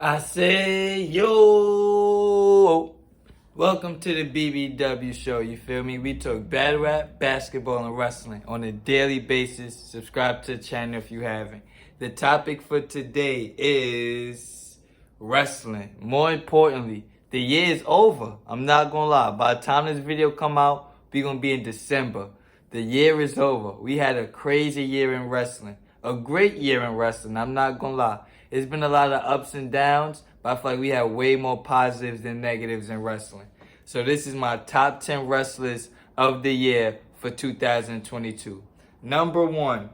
I say, yo, welcome to the BBW show, you feel me? We talk battle rap, basketball, and wrestling on a daily basis. Subscribe to the channel if you haven't. The topic for today is wrestling. More importantly, the year is over. I'm not gonna lie. By the time this video come out, we gonna be in December. The year is over. We had a crazy year in wrestling. A great year in wrestling, I'm not gonna lie. It's been a lot of ups and downs, but I feel like we have way more positives than negatives in wrestling. So this is my top 10 wrestlers of the year for 2022. Number 1,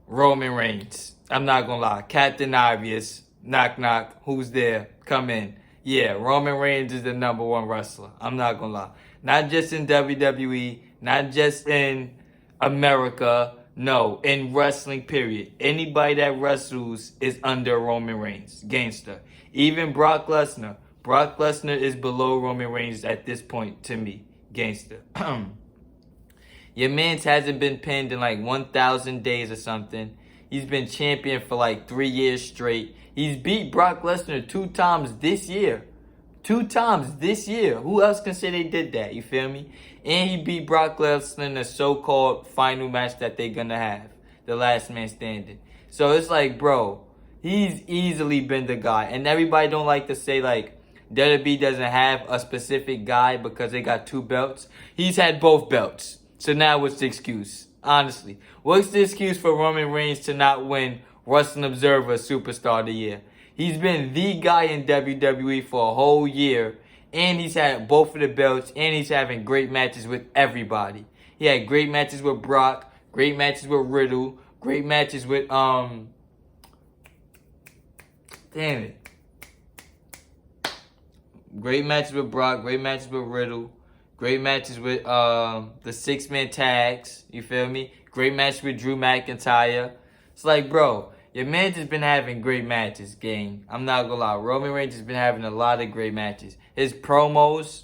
Roman Reigns. I'm not gonna lie. Captain Obvious. Knock knock. Who's there? Come in. Yeah, Roman Reigns is the number 1 wrestler. I'm not gonna lie. Not just in WWE, not just in America. No, in wrestling, period. Anybody that wrestles is under Roman Reigns. Gangster. Even Brock Lesnar. Brock Lesnar is below Roman Reigns at this point to me. Gangster. Your man's hasn't been pinned in like 1,000 days or something. He's been champion for like 3 years straight. He's beat Brock Lesnar 2 times this year. 2 times this year. Who else can say they did that? You feel me? And he beat Brock Lesnar in the so-called final match that they're gonna have. The last man standing. So it's like, bro, he's easily been the guy. And everybody don't like to say like WWE doesn't have a specific guy because they got 2 belts. He's had both belts. So now what's the excuse? Honestly. What's the excuse for Roman Reigns to not win Wrestling Observer Superstar of the Year? He's been the guy in WWE for a whole year, and he's had both of the belts, and he's having great matches with everybody. He had great matches with Brock, great matches with Riddle, great matches with, damn it. Great matches with Brock, great matches with Riddle, great matches with the 6-man tags, you feel me? Great match with Drew McIntyre. It's like, bro, your man just been having great matches, gang. I'm not gonna lie. Roman Reigns has been having a lot of great matches. His promos,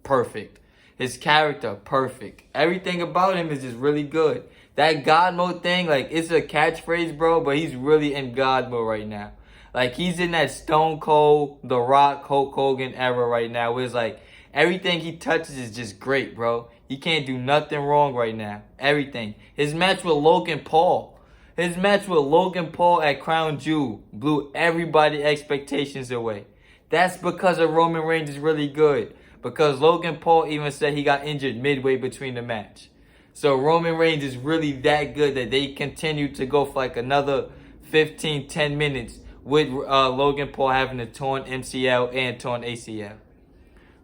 perfect. His character, perfect. Everything about him is just really good. That God mode thing, like, it's a catchphrase, bro, but he's really in God mode right now. Like, he's in that Stone Cold, The Rock, Hulk Hogan era right now, where it's like, everything he touches is just great, bro. He can't do nothing wrong right now. Everything. His match with Logan Paul. His match with Logan Paul at Crown Jewel blew everybody's expectations away. That's because of Roman Reigns is really good. Because Logan Paul even said he got injured midway between the match. So Roman Reigns is really that good that they continue to go for like another 10 minutes with Logan Paul having a torn MCL and torn ACL.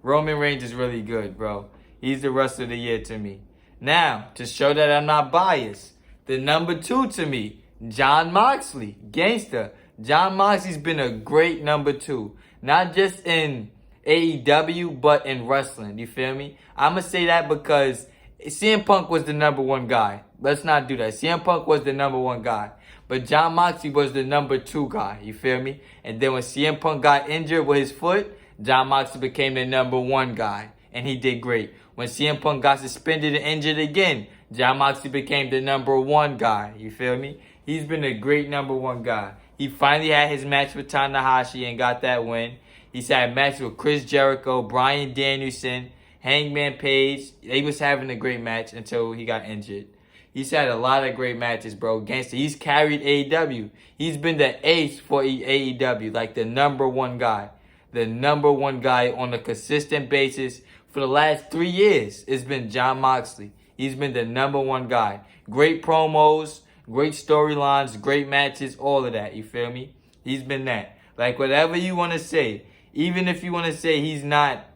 Roman Reigns is really good, bro. He's the wrestler of the year to me. Now, to show that I'm not biased, the number 2 to me, Jon Moxley, gangster. Jon Moxley's been a great number 2. Not just in AEW, but in wrestling. You feel me? I'm going to say that because CM Punk was the number 1 guy. Let's not do that. CM Punk was the number 1 guy. But Jon Moxley was the number 2 guy. You feel me? And then when CM Punk got injured with his foot, Jon Moxley became the number 1 guy. And he did great. When CM Punk got suspended and injured again, Jon Moxley became the number 1 guy. You feel me? He's been a great number 1 guy. He finally had his match with Tanahashi and got that win. He's had matches with Chris Jericho, Bryan Danielson, Hangman Page. He was having a great match until he got injured. He's had a lot of great matches, bro. Gangster. He's carried AEW. He's been the ace for AEW, like the number 1 guy. The number 1 guy on a consistent basis for the last 3 years. It's been Jon Moxley. He's been the number 1 guy. Great promos, great storylines, great matches, all of that. You feel me? He's been that. Like, whatever you want to say, even if you want to say he's not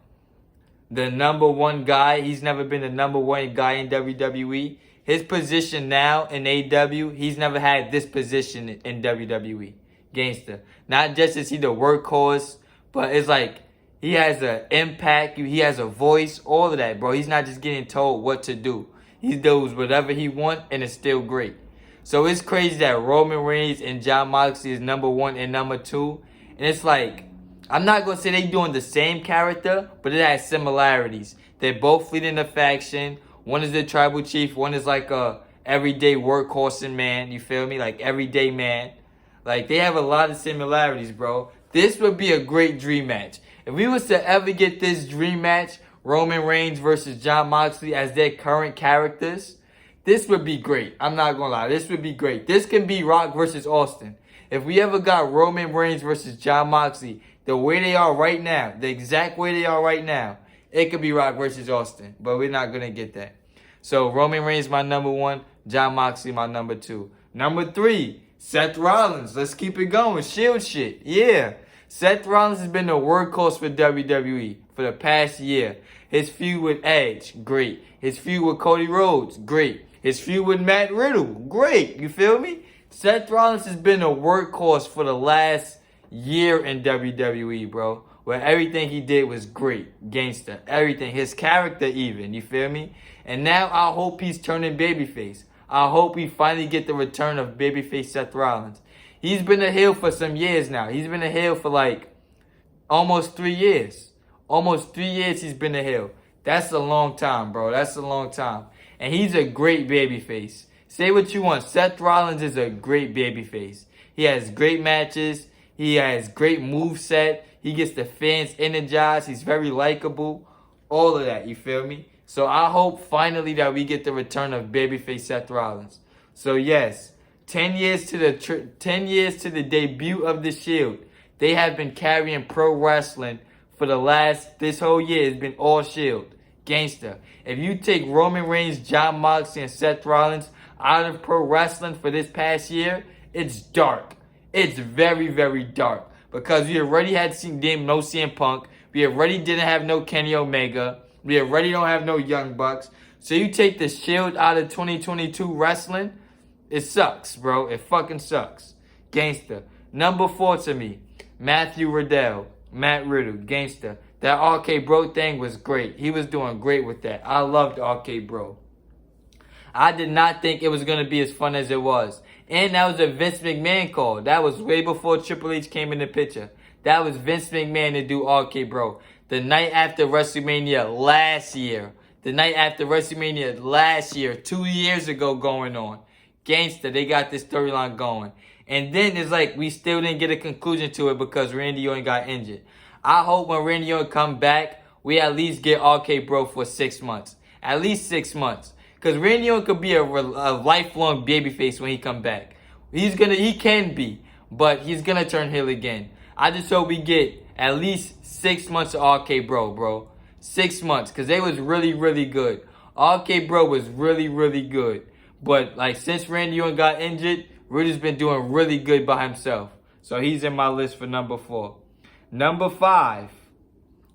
the number 1 guy, he's never been the number 1 guy in WWE. His position now in AEW, he's never had this position in WWE. Gangster. Not just is he the workhorse, but it's like he has an impact, he has a voice, all of that, bro. He's not just getting told what to do. He does whatever he wants, and it's still great. So it's crazy that Roman Reigns and Jon Moxley is number 1 and number 2. And it's like, I'm not going to say they doing the same character, but it has similarities. They're both leading the faction. One is the tribal chief. One is like a everyday workhorse and man. You feel me? Like everyday man. Like, they have a lot of similarities, bro. This would be a great dream match. If we was to ever get this dream match, Roman Reigns versus Jon Moxley as their current characters, this would be great. I'm not gonna lie. This would be great. This can be Rock versus Austin. If we ever got Roman Reigns versus Jon Moxley, the way they are right now, the exact way they are right now, it could be Rock versus Austin. But we're not gonna get that. So Roman Reigns my number 1, Jon Moxley my number 2. Number 3, Seth Rollins. Let's keep it going. Shield shit. Yeah. Seth Rollins has been the workhorse for WWE for the past year. His feud with Edge, great. His feud with Cody Rhodes, great. His feud with Matt Riddle, great. You feel me? Seth Rollins has been a workhorse for the last year in WWE, bro. Where everything he did was great. Gangster. Everything. His character even. You feel me? And now I hope he's turning babyface. I hope we finally get the return of babyface Seth Rollins. He's been a heel for some years now. He's been a heel for like almost 3 years. Almost 3 years he's been a heel. That's a long time, bro. That's a long time. And he's a great babyface. Say what you want. Seth Rollins is a great babyface. He has great matches. He has great moveset. He gets the fans energized. He's very likable. All of that, you feel me? So I hope finally that we get the return of babyface Seth Rollins. So yes, 10 years to the debut of the Shield. They have been carrying pro wrestling for this whole year. It's been all Shield. Gangster. If you take Roman Reigns, Jon Moxley, and Seth Rollins out of pro wrestling for this past year, it's dark. It's very, very dark. Because we already had no CM Punk. We already didn't have no Kenny Omega. We already don't have no Young Bucks. So you take the Shield out of 2022 wrestling, it sucks, bro. It fucking sucks. Gangster. Number 4 to me, Matthew Riddle. Matt Riddle. Gangster. That RK Bro thing was great. He was doing great with that. I loved RK Bro. I did not think it was going to be as fun as it was. And that was a Vince McMahon call. That was way before Triple H came in the picture. That was Vince McMahon to do RK Bro. The night after WrestleMania last year. The night after WrestleMania last year. 2 years ago going on. Gangster, they got this storyline going. And then it's like we still didn't get a conclusion to it because Randy Orton got injured. I hope when Randy Orton come back, we at least get RK Bro for 6 months. At least 6 months. Because Randy Orton could be a lifelong babyface when he come back. He can be. But he's going to turn heel again. I just hope we get at least 6 months of RK Bro. 6 months. Because they was really, really good. RK Bro was really, really good. But like since Randy Orton got injured, Rudy's been doing really good by himself. So he's in my list for number 4. Number 5,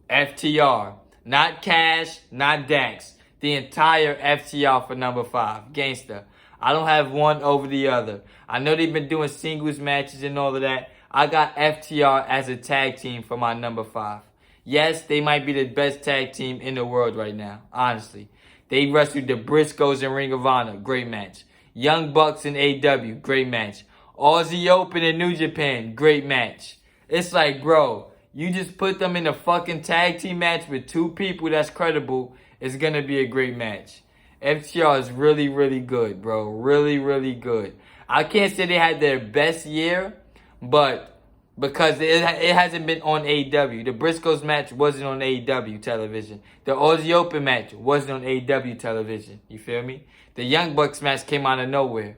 FTR. Not Cash, not Dax. The entire FTR for number 5. Gangster. I don't have one over the other. I know they've been doing singles matches and all of that. I got FTR as a tag team for my number 5. Yes, they might be the best tag team in the world right now. Honestly. They wrestled the Briscoes in Ring of Honor. Great match. Young Bucks in AW. Great match. Aussie Open in New Japan. Great match. It's like, bro, you just put them in a fucking tag team match with 2 people that's credible. It's going to be a great match. FTR is really, really good, bro. Really, really good. I can't say they had their best year, but because it hasn't been on AEW. The Briscoes match wasn't on AEW television. The Aussie Open match wasn't on AEW television. You feel me? The Young Bucks match came out of nowhere.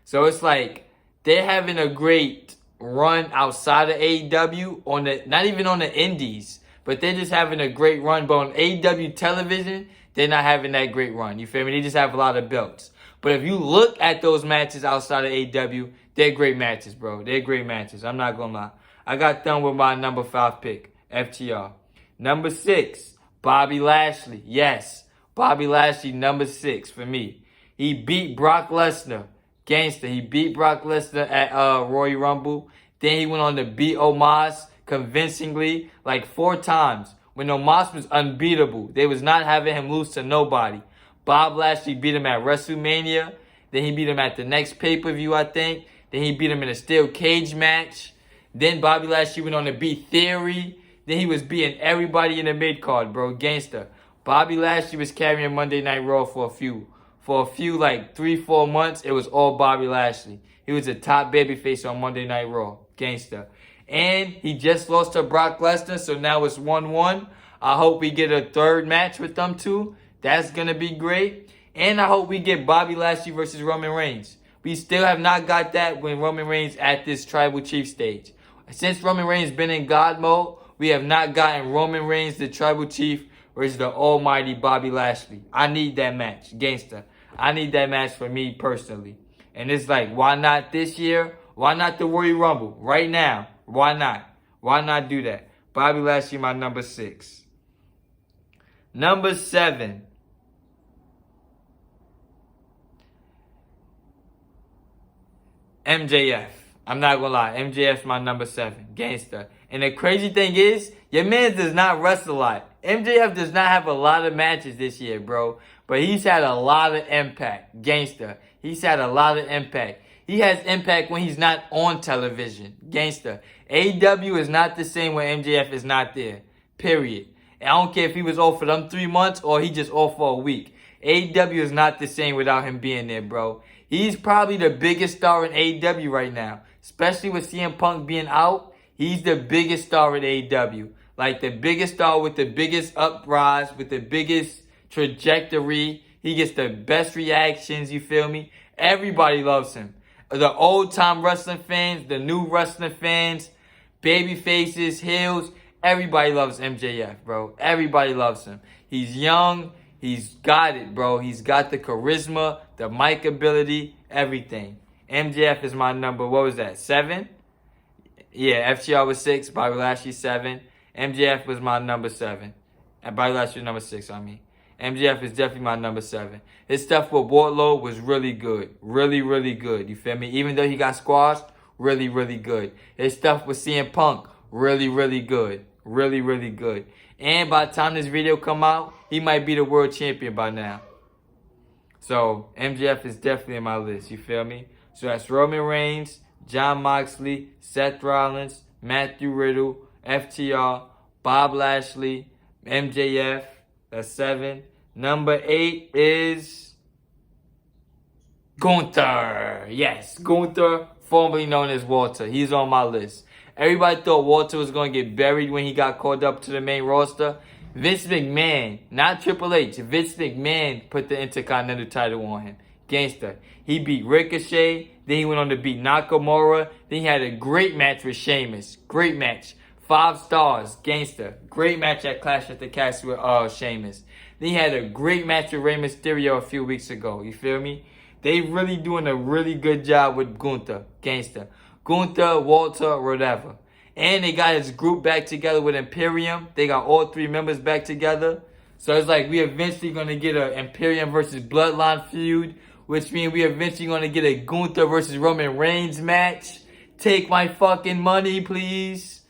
So it's like they're having a great run outside of AEW, not even on the indies, but they're just having a great run. But on AEW television, they're not having that great run. You feel me? They just have a lot of belts. But if you look at those matches outside of AEW, they're great matches, bro. They're great matches. I'm not going to lie. I got done with my number 5 pick, FTR. Number 6, Bobby Lashley. Yes, Bobby Lashley, number 6 for me. He beat Brock Lesnar. Gangster. He beat Brock Lesnar at Royal Rumble. Then he went on to beat Omos convincingly like 4 times. When Omos was unbeatable. They was not having him lose to nobody. Bob Lashley beat him at WrestleMania. Then he beat him at the next pay-per-view, I think. Then he beat him in a steel cage match. Then Bobby Lashley went on to beat Theory. Then he was beating everybody in the mid-card, bro. Gangster. Bobby Lashley was carrying Monday Night Raw for a few like 3-4 months. It was all Bobby Lashley. He was a top babyface on Monday Night Raw. Gangster. And he just lost to Brock Lesnar, so now it's 1-1. I hope we get a third match with them two. That's going to be great. And I hope we get Bobby Lashley versus Roman Reigns. We still have not got that when Roman Reigns at this Tribal Chief stage. Since Roman Reigns been in God mode, we have not gotten Roman Reigns, the Tribal Chief, versus the almighty Bobby Lashley. I need that match, gangster. I need that match for me personally. And it's like, why not this year? Why not the Royal Rumble? Right now. Why not? Why not do that? Bobby Lashley, my number 6. Number 7. MJF. I'm not gonna lie. MJF my number 7. Gangster. And the crazy thing is, your man does not wrestle a lot. MJF does not have a lot of matches this year, bro. But he's had a lot of impact. Gangster. He's had a lot of impact. He has impact when he's not on television. Gangster. AEW is not the same when MJF is not there. Period. And I don't care if he was off for them 3 months or he just off for a week. AEW is not the same without him being there, bro. He's probably the biggest star in AEW right now. Especially with CM Punk being out. He's the biggest star in AEW. Like the biggest star with the biggest uprise, with the biggest trajectory. He gets the best reactions, you feel me? Everybody loves him. The old-time wrestling fans, the new wrestling fans, baby faces, heels, everybody loves MJF, bro. Everybody loves him. He's young. He's got it, bro. He's got the charisma, the mic ability, everything. MJF is my number, what was that, 7? Yeah, FTR was 6, Bobby Lashley 7. MJF was my number 7. And Bobby Lashley was number 6, I mean. MJF is definitely my number 7. His stuff with Wardlow was really good. Really, really good. You feel me? Even though he got squashed, really, really good. His stuff with CM Punk, really, really good. Really, really good. And by the time this video come out, he might be the world champion by now. So, MJF is definitely in my list. You feel me? So that's Roman Reigns, Jon Moxley, Seth Rollins, Matthew Riddle, FTR, Bob Lashley, MJF. That's 7. Number 8 is Gunther. Yes, Gunther, formerly known as Walter. He's on my list. Everybody thought Walter was going to get buried when he got called up to the main roster. Vince McMahon, not Triple H, Vince McMahon put the Intercontinental title on him. Gangster. He beat Ricochet. Then he went on to beat Nakamura. Then he had a great match with Sheamus. Great match. 5 stars. Gangster. Great match at Clash at the Castle with Sheamus. Then he had a great match with Rey Mysterio a few weeks ago. You feel me? They really doing a really good job with Gunther. Gangster. Gunther, Walter, whatever. And they got his group back together with Imperium. They got all 3 members back together. So it's like we eventually going to get an Imperium versus Bloodline feud. Which means we eventually going to get a Gunther versus Roman Reigns match. Take my fucking money, please.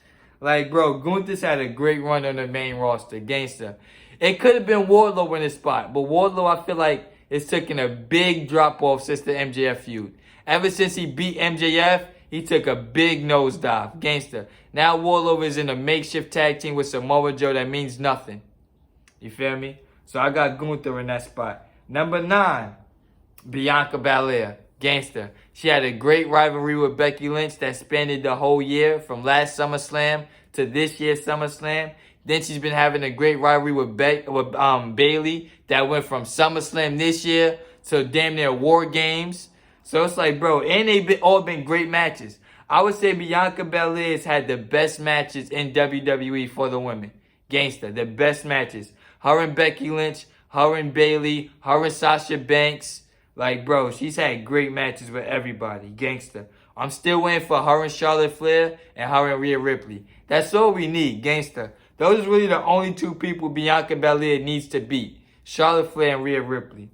Like, bro, Gunther's had a great run on the main roster. Gangster. It could have been Wardlow in his spot. But Wardlow, I feel like, is taking a big drop-off since the MJF feud. Ever since he beat MJF, he took a big nosedive. Gangster. Now Wardlow is in a makeshift tag team with Samoa Joe that means nothing. You feel me? So I got Gunther in that spot. Number 9. Bianca Belair. Gangster. She had a great rivalry with Becky Lynch that spanned the whole year from last SummerSlam to this year's SummerSlam. Then she's been having a great rivalry with Bayley that went from SummerSlam this year to damn near War Games. So it's like, bro, and they've all been great matches. I would say Bianca Belair has had the best matches in WWE for the women. Gangster, the best matches. Her and Becky Lynch, her and Bayley, her and Sasha Banks. Like, bro, she's had great matches with everybody. Gangster. I'm still waiting for her and Charlotte Flair and her and Rhea Ripley. That's all we need. Gangster. Those are really the only 2 people Bianca Belair needs to beat. Charlotte Flair and Rhea Ripley.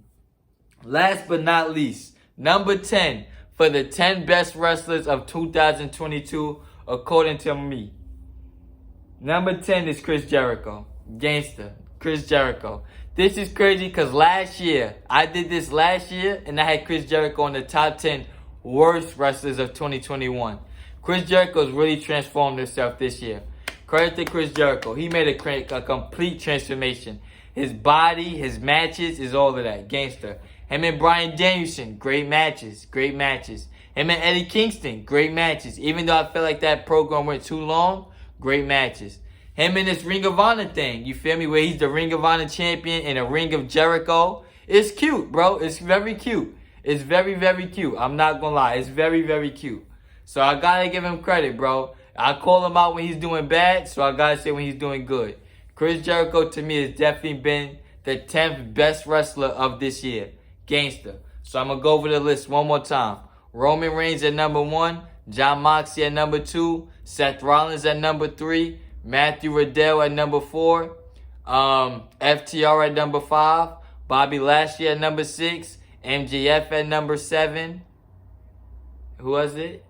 Last but not least, number 10 for the 10 best wrestlers of 2022 according to me. Number 10 is Chris Jericho. Gangster. Chris Jericho. This is crazy because last year, I did this last year, and I had Chris Jericho on the top 10 worst wrestlers of 2021. Chris Jericho's really transformed himself this year. Credit to Chris Jericho. He made a complete transformation. His body, his matches, is all of that. Gangster. Him and Bryan Danielson, great matches. Great matches. Him and Eddie Kingston, great matches. Even though I feel like that program went too long, great matches. Him and this Ring of Honor thing, you feel me? Where he's the Ring of Honor champion in a Ring of Jericho. It's cute, bro. It's very cute. It's very, very cute. I'm not gonna lie. It's very, very cute. So I gotta give him credit, bro. I call him out when he's doing bad, so I gotta say when he's doing good. Chris Jericho, to me, has definitely been the 10th best wrestler of this year. Gangster. So I'm gonna go over the list one more time. Roman Reigns at number 1. Jon Moxley at number 2. Seth Rollins at number 3. Matthew Riddle at number 4. FTR at number 5. Bobby Lashley at number 6. MJF at number 7. Who was it?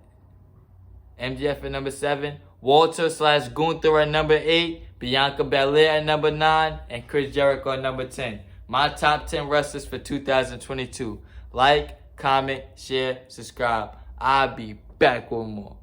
MJF at number 7. Walter / Gunther at number 8. Bianca Belair at number 9. And Chris Jericho at number 10. My top 10 wrestlers for 2022. Like, comment, share, subscribe. I'll be back with more.